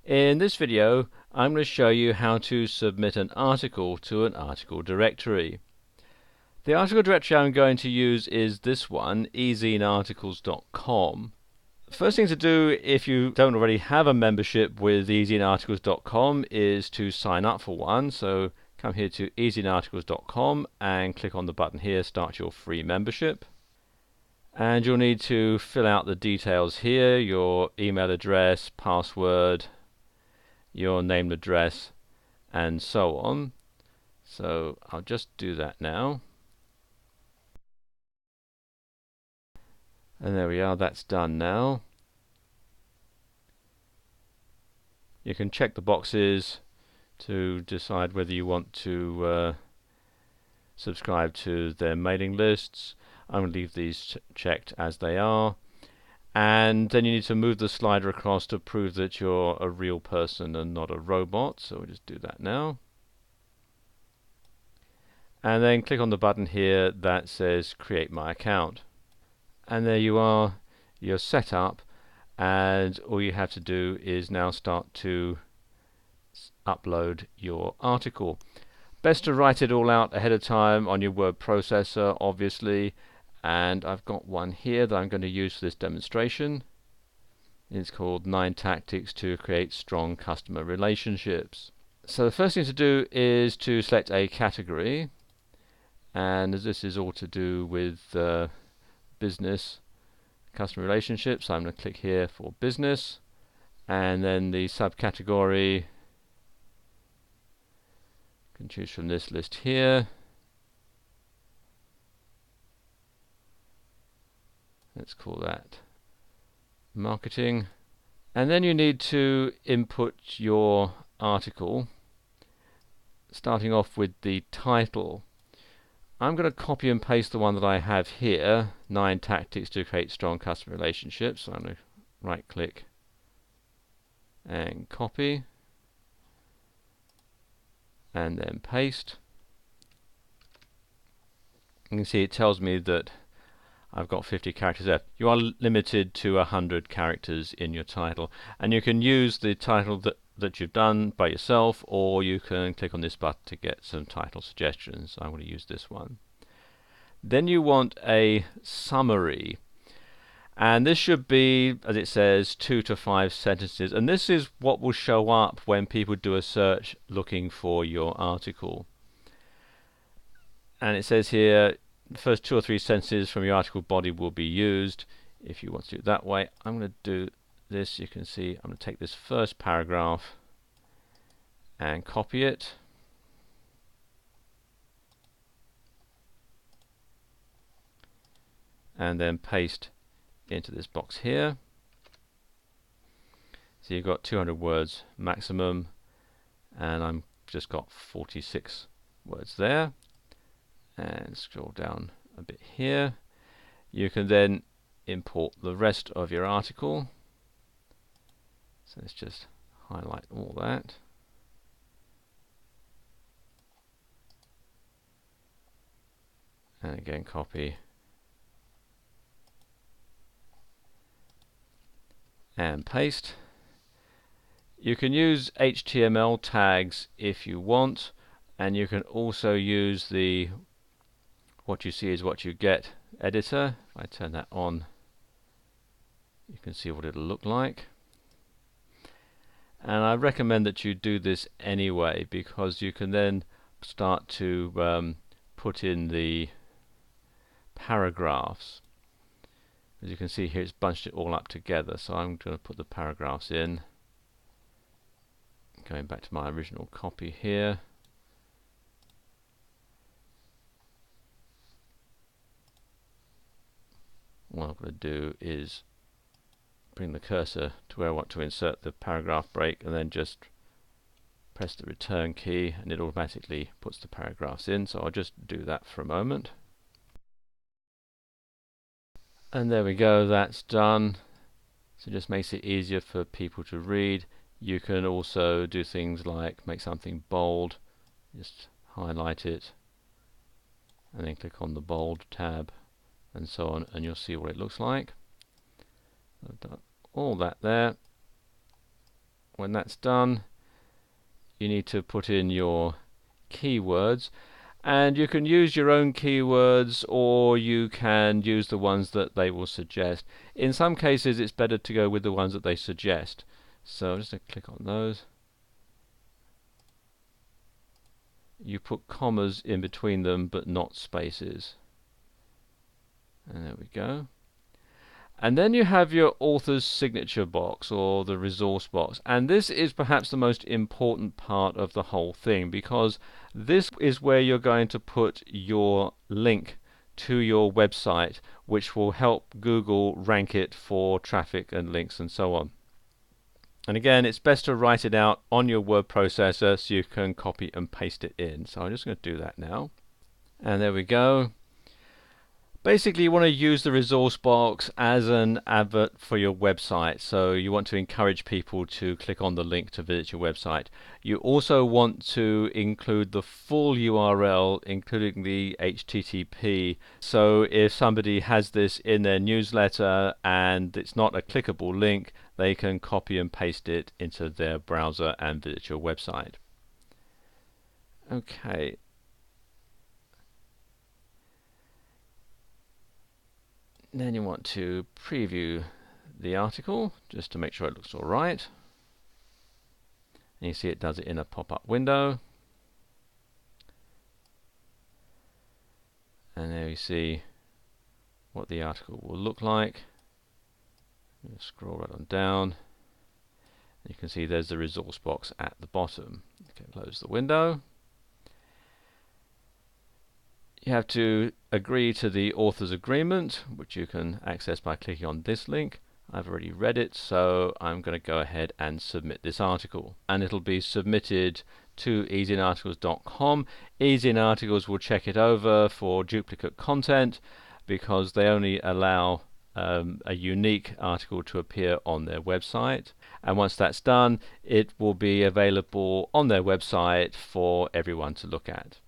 In this video, I'm going to show you how to submit an article to an article directory. The article directory I'm going to use is this one, ezinearticles.com. First thing to do if you don't already have a membership with ezinearticles.com is to sign up for one. So come here to ezinearticles.com and click on the button here, start your free membership. And you'll need to fill out the details here, your email address, password, your name and address, and so on. So I'll just do that now. And there we are, that's done now. You can check the boxes to decide whether you want to subscribe to their mailing lists. I'm going to leave these checked as they are. And then you need to move the slider across to prove that you're a real person and not a robot. So we'll just do that now. And then click on the button here that says create my account. And there you are, you're set up, and all you have to do is now start to upload your article. Best to write it all out ahead of time on your word processor, obviously, and I've got one here that I'm going to use for this demonstration. It's called 9 Tactics to Create Strong Customer Relationships. So the first thing to do is to select a category, and as this is all to do with business customer relationships, I'm going to click here for business, and then the subcategory, you can choose from this list here. Let's call that marketing, and then you need to input your article, starting off with the title. I'm going to copy and paste the one that I have here, 9 Tactics to Create Strong Customer Relationships. So I'm going to right click and copy and then paste. You can see it tells me that I've got 50 characters there. You are limited to 100 characters in your title, and you can use the title that you've done by yourself, or you can click on this button to get some title suggestions. I'm going to use this one. Then you want a summary, and this should be, as it says, 2 to 5 sentences, and this is what will show up when people do a search looking for your article. And it says here the first 2 or 3 sentences from your article body will be used. If you want to do it that way, I'm going to do this. You can see I'm going to take this first paragraph and copy it, and then paste into this box here. So you've got 200 words maximum, and I'm just got 46 words there. And scroll down a bit here. You can then import the rest of your article. So let's just highlight all that. And again copy and paste. You can use HTML tags if you want, and you can also use the what you see is what you get editor. If I turn that on, you can see what it'll look like. And I recommend that you do this anyway, because you can then start to put in the paragraphs. As you can see here, it's bunched it all up together, so I'm going to put the paragraphs in. Going back to my original copy here. What I'm going to do is bring the cursor to where I want to insert the paragraph break, and then just press the return key, and it automatically puts the paragraphs in. So I'll just do that for a moment. And there we go, that's done. So it just makes it easier for people to read. You can also do things like make something bold, just highlight it, and then click on the bold tab, and so on, and you'll see what it looks like. I've done all that there. When that's done, you need to put in your keywords, and you can use your own keywords or you can use the ones that they will suggest. In some cases it's better to go with the ones that they suggest, so just click on those. You put commas in between them but not spaces, and there we go. And then you have your author's signature box or the resource box, and this is perhaps the most important part of the whole thing, because this is where you're going to put your link to your website, which will help Google rank it for traffic and links and so on. And again, it's best to write it out on your word processor so you can copy and paste it in. So I'm just going to do that now, and there we go. Basically, you want to use the resource box as an advert for your website, so you want to encourage people to click on the link to visit your website. You also want to include the full URL, including the HTTP, so if somebody has this in their newsletter and it's not a clickable link, they can copy and paste it into their browser and visit your website. Okay. Then you want to preview the article just to make sure it looks alright. And you see it does it in a pop-up window. And there you see what the article will look like. Scroll right on down. And you can see there's the resource box at the bottom. Okay, close the window. You have to agree to the author's agreement, which you can access by clicking on this link. I've already read it, so I'm going to go ahead and submit this article. And it'll be submitted to EasyInArticles.com. EasyInArticles will check it over for duplicate content, because they only allow a unique article to appear on their website. And once that's done, it will be available on their website for everyone to look at.